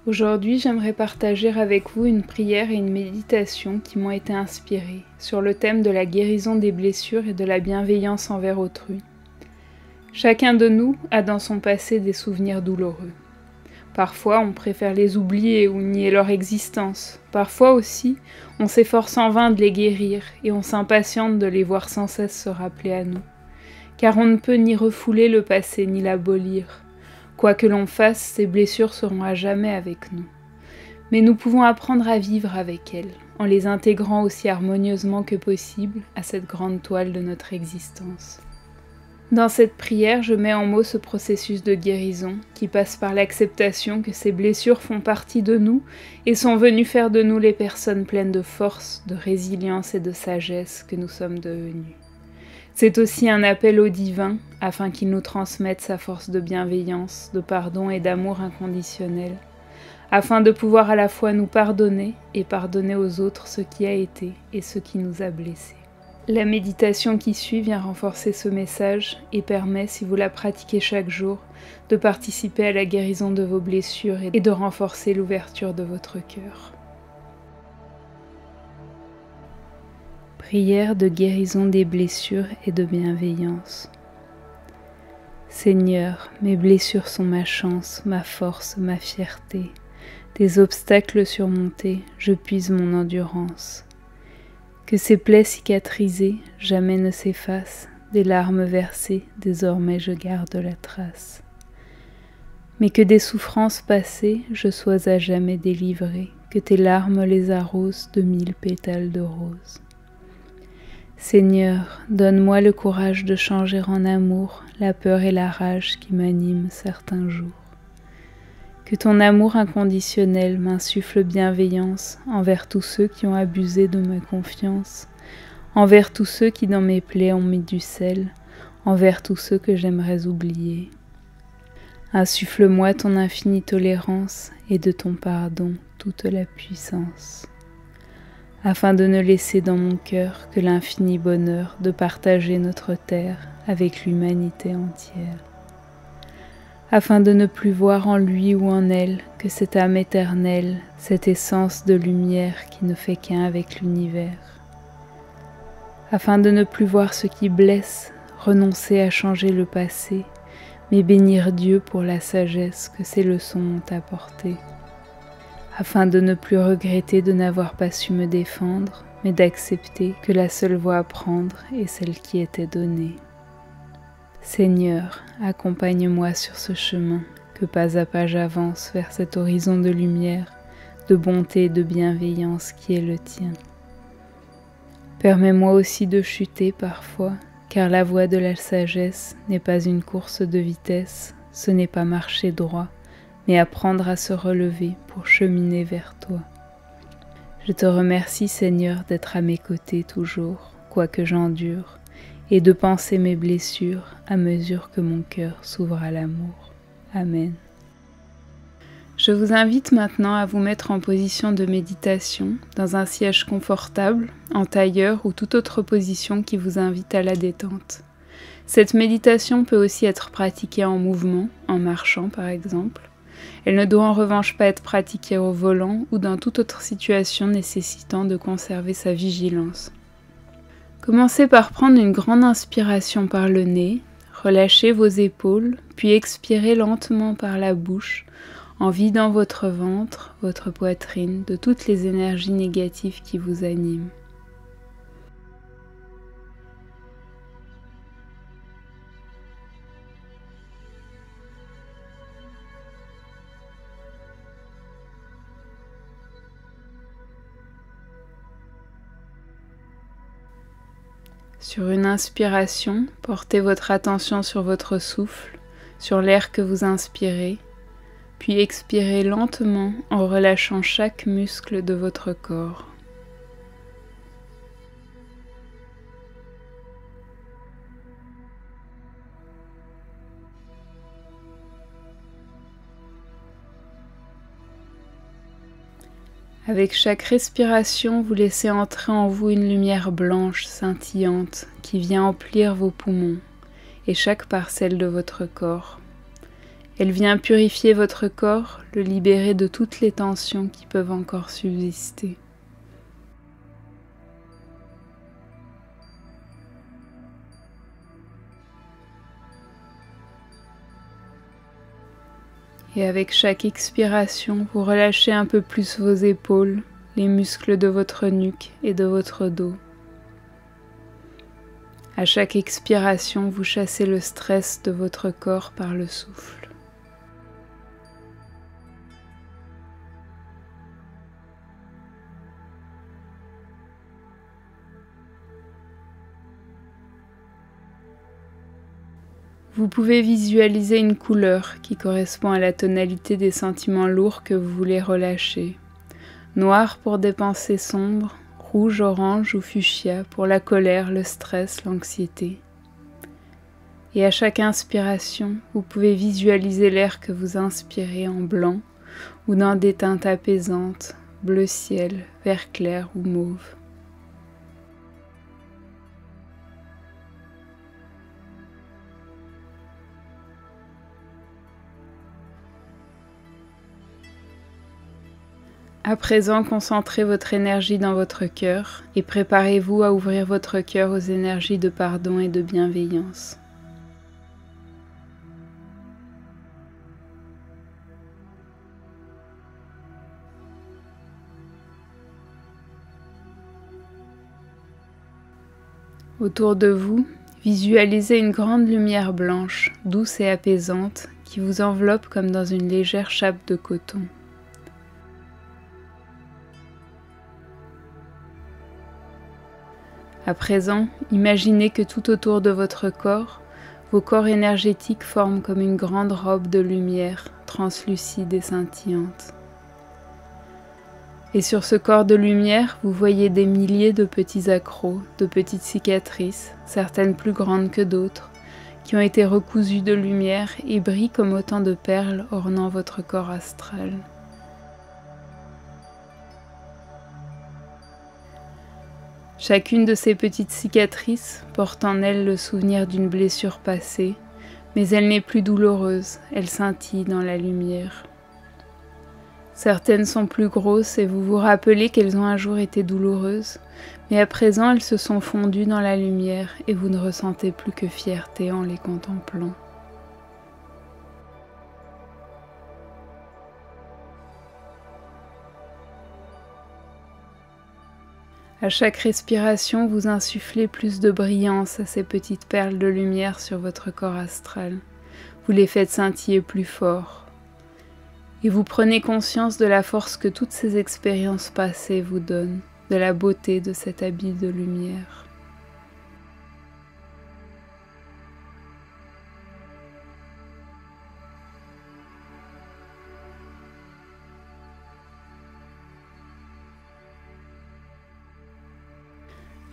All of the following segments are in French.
Aujourd'hui, j'aimerais partager avec vous une prière et une méditation qui m'ont été inspirées sur le thème de la guérison des blessures et de la bienveillance envers autrui. Chacun de nous a dans son passé des souvenirs douloureux. Parfois, on préfère les oublier ou nier leur existence. Parfois aussi, on s'efforce en vain de les guérir et on s'impatiente de les voir sans cesse se rappeler à nous. Car on ne peut ni refouler le passé ni l'abolir. Quoi que l'on fasse, ces blessures seront à jamais avec nous. Mais nous pouvons apprendre à vivre avec elles, en les intégrant aussi harmonieusement que possible à cette grande toile de notre existence. Dans cette prière, je mets en mots ce processus de guérison qui passe par l'acceptation que ces blessures font partie de nous et sont venues faire de nous les personnes pleines de force, de résilience et de sagesse que nous sommes devenues. C'est aussi un appel au divin, afin qu'il nous transmette sa force de bienveillance, de pardon et d'amour inconditionnel, afin de pouvoir à la fois nous pardonner et pardonner aux autres ce qui a été et ce qui nous a blessés. La méditation qui suit vient renforcer ce message et permet, si vous la pratiquez chaque jour, de participer à la guérison de vos blessures et de renforcer l'ouverture de votre cœur. Prière de guérison des blessures et de bienveillance. Seigneur, mes blessures sont ma chance, ma force, ma fierté. Des obstacles surmontés, je puise mon endurance. Que ces plaies cicatrisées jamais ne s'effacent, des larmes versées, désormais je garde la trace. Mais que des souffrances passées, je sois à jamais délivrée, que tes larmes les arrosent de 1000 pétales de rose. Seigneur, donne-moi le courage de changer en amour la peur et la rage qui m'animent certains jours. Que ton amour inconditionnel m'insuffle bienveillance envers tous ceux qui ont abusé de ma confiance, envers tous ceux qui dans mes plaies ont mis du sel, envers tous ceux que j'aimerais oublier. Insuffle-moi ton infinie tolérance et de ton pardon toute la puissance, afin de ne laisser dans mon cœur que l'infini bonheur de partager notre terre avec l'humanité entière, afin de ne plus voir en lui ou en elle que cette âme éternelle, cette essence de lumière qui ne fait qu'un avec l'univers, afin de ne plus voir ce qui blesse, renoncer à changer le passé, mais bénir Dieu pour la sagesse que ces leçons m'ont apportée, afin de ne plus regretter de n'avoir pas su me défendre, mais d'accepter que la seule voie à prendre est celle qui était donnée. Seigneur, accompagne-moi sur ce chemin, que pas à pas j'avance vers cet horizon de lumière, de bonté et de bienveillance qui est le tien. Permets-moi aussi de chuter parfois, car la voie de la sagesse n'est pas une course de vitesse, ce n'est pas marcher droit, mais apprendre à se relever pour cheminer vers toi. Je te remercie, Seigneur, d'être à mes côtés toujours, quoi que j'endure, et de penser mes blessures à mesure que mon cœur s'ouvre à l'amour. Amen. Je vous invite maintenant à vous mettre en position de méditation, dans un siège confortable, en tailleur ou toute autre position qui vous invite à la détente. Cette méditation peut aussi être pratiquée en mouvement, en marchant par exemple. Elle ne doit en revanche pas être pratiquée au volant ou dans toute autre situation nécessitant de conserver sa vigilance. Commencez par prendre une grande inspiration par le nez, relâchez vos épaules, puis expirez lentement par la bouche, en vidant votre ventre, votre poitrine de toutes les énergies négatives qui vous animent. Sur une inspiration, portez votre attention sur votre souffle, sur l'air que vous inspirez, puis expirez lentement en relâchant chaque muscle de votre corps. Avec chaque respiration, vous laissez entrer en vous une lumière blanche, scintillante, qui vient emplir vos poumons et chaque parcelle de votre corps. Elle vient purifier votre corps, le libérer de toutes les tensions qui peuvent encore subsister. Et avec chaque expiration, vous relâchez un peu plus vos épaules, les muscles de votre nuque et de votre dos. À chaque expiration, vous chassez le stress de votre corps par le souffle. Vous pouvez visualiser une couleur qui correspond à la tonalité des sentiments lourds que vous voulez relâcher. Noir pour des pensées sombres, rouge, orange ou fuchsia pour la colère, le stress, l'anxiété. Et à chaque inspiration, vous pouvez visualiser l'air que vous inspirez en blanc ou dans des teintes apaisantes, bleu ciel, vert clair ou mauve. À présent, concentrez votre énergie dans votre cœur et préparez-vous à ouvrir votre cœur aux énergies de pardon et de bienveillance. Autour de vous, visualisez une grande lumière blanche, douce et apaisante, qui vous enveloppe comme dans une légère chape de coton. À présent, imaginez que tout autour de votre corps, vos corps énergétiques forment comme une grande robe de lumière, translucide et scintillante. Et sur ce corps de lumière, vous voyez des milliers de petits accros, de petites cicatrices, certaines plus grandes que d'autres, qui ont été recousues de lumière et brillent comme autant de perles ornant votre corps astral. Chacune de ces petites cicatrices porte en elle le souvenir d'une blessure passée, mais elle n'est plus douloureuse, elle scintille dans la lumière. Certaines sont plus grosses et vous vous rappelez qu'elles ont un jour été douloureuses, mais à présent elles se sont fondues dans la lumière et vous ne ressentez plus que fierté en les contemplant. À chaque respiration, vous insufflez plus de brillance à ces petites perles de lumière sur votre corps astral. Vous les faites scintiller plus fort. Et vous prenez conscience de la force que toutes ces expériences passées vous donnent, de la beauté de cet habit de lumière.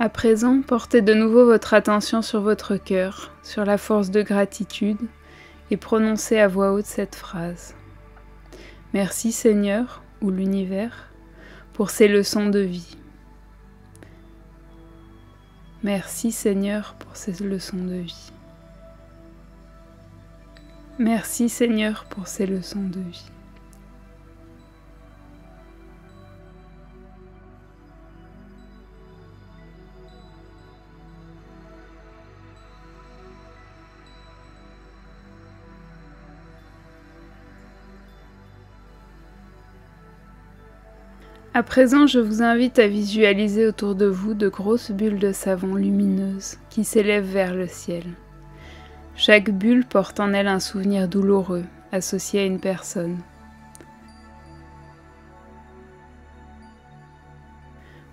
À présent, portez de nouveau votre attention sur votre cœur, sur la force de gratitude, et prononcez à voix haute cette phrase. Merci Seigneur, ou l'univers, pour ces leçons de vie. Merci Seigneur pour ces leçons de vie. Merci Seigneur pour ces leçons de vie. À présent, je vous invite à visualiser autour de vous de grosses bulles de savon lumineuses qui s'élèvent vers le ciel. Chaque bulle porte en elle un souvenir douloureux associé à une personne.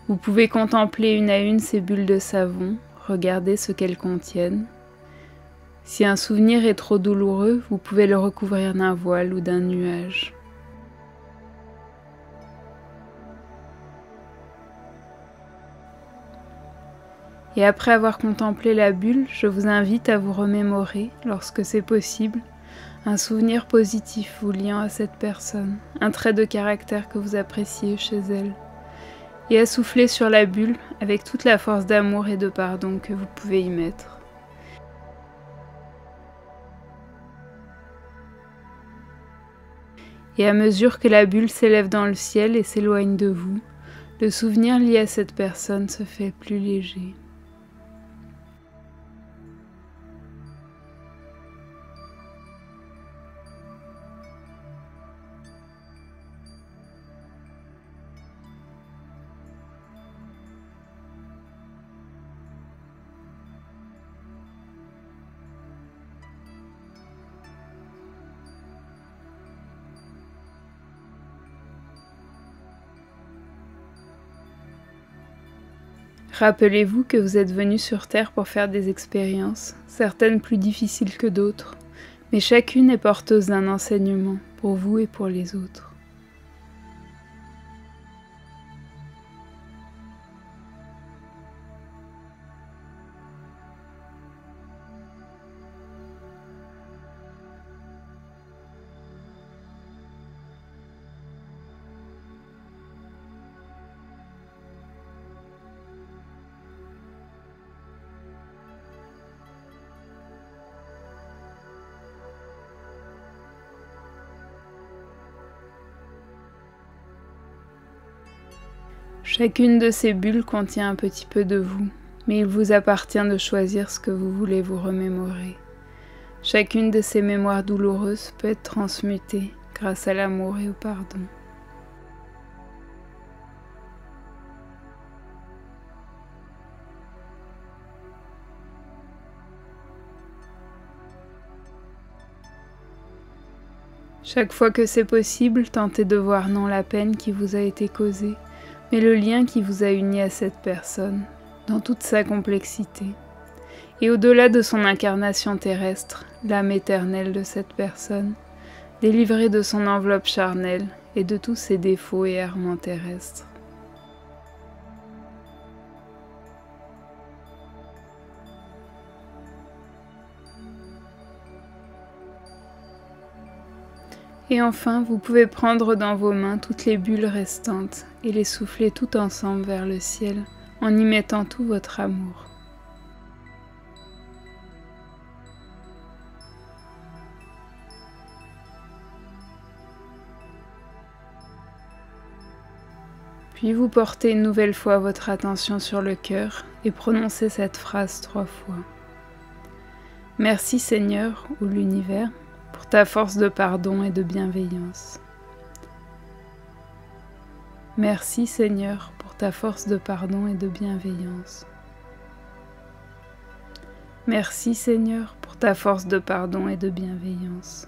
Vous pouvez contempler une à une ces bulles de savon, regarder ce qu'elles contiennent. Si un souvenir est trop douloureux, vous pouvez le recouvrir d'un voile ou d'un nuage. Et après avoir contemplé la bulle, je vous invite à vous remémorer, lorsque c'est possible, un souvenir positif vous liant à cette personne, un trait de caractère que vous appréciez chez elle, et à souffler sur la bulle avec toute la force d'amour et de pardon que vous pouvez y mettre. Et à mesure que la bulle s'élève dans le ciel et s'éloigne de vous, le souvenir lié à cette personne se fait plus léger. Rappelez-vous que vous êtes venu sur Terre pour faire des expériences, certaines plus difficiles que d'autres, mais chacune est porteuse d'un enseignement pour vous et pour les autres. Chacune de ces bulles contient un petit peu de vous, mais il vous appartient de choisir ce que vous voulez vous remémorer. Chacune de ces mémoires douloureuses peut être transmutée grâce à l'amour et au pardon. Chaque fois que c'est possible, tentez de voir non la peine qui vous a été causée, mais le lien qui vous a uni à cette personne, dans toute sa complexité. Et au-delà de son incarnation terrestre, l'âme éternelle de cette personne, délivrée de son enveloppe charnelle et de tous ses défauts et errements terrestres. Et enfin, vous pouvez prendre dans vos mains toutes les bulles restantes et les souffler toutes ensemble vers le ciel en y mettant tout votre amour. Puis vous portez une nouvelle fois votre attention sur le cœur et prononcez cette phrase 3 fois. Merci Seigneur ou l'univers pour ta force de pardon et de bienveillance. Merci Seigneur pour ta force de pardon et de bienveillance. Merci Seigneur pour ta force de pardon et de bienveillance.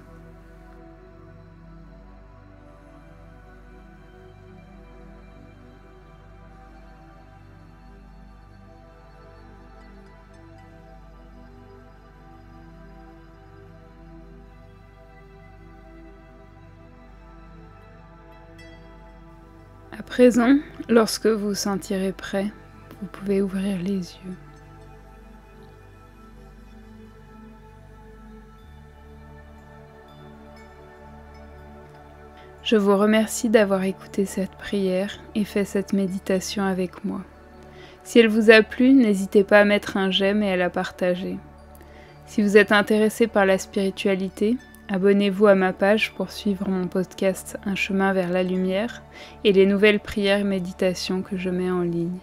À présent, lorsque vous vous sentirez prêt, vous pouvez ouvrir les yeux. Je vous remercie d'avoir écouté cette prière et fait cette méditation avec moi. Si elle vous a plu, n'hésitez pas à mettre un j'aime et à la partager. Si vous êtes intéressé par la spiritualité, abonnez-vous à ma page pour suivre mon podcast Un chemin vers la lumière et les nouvelles prières et méditations que je mets en ligne.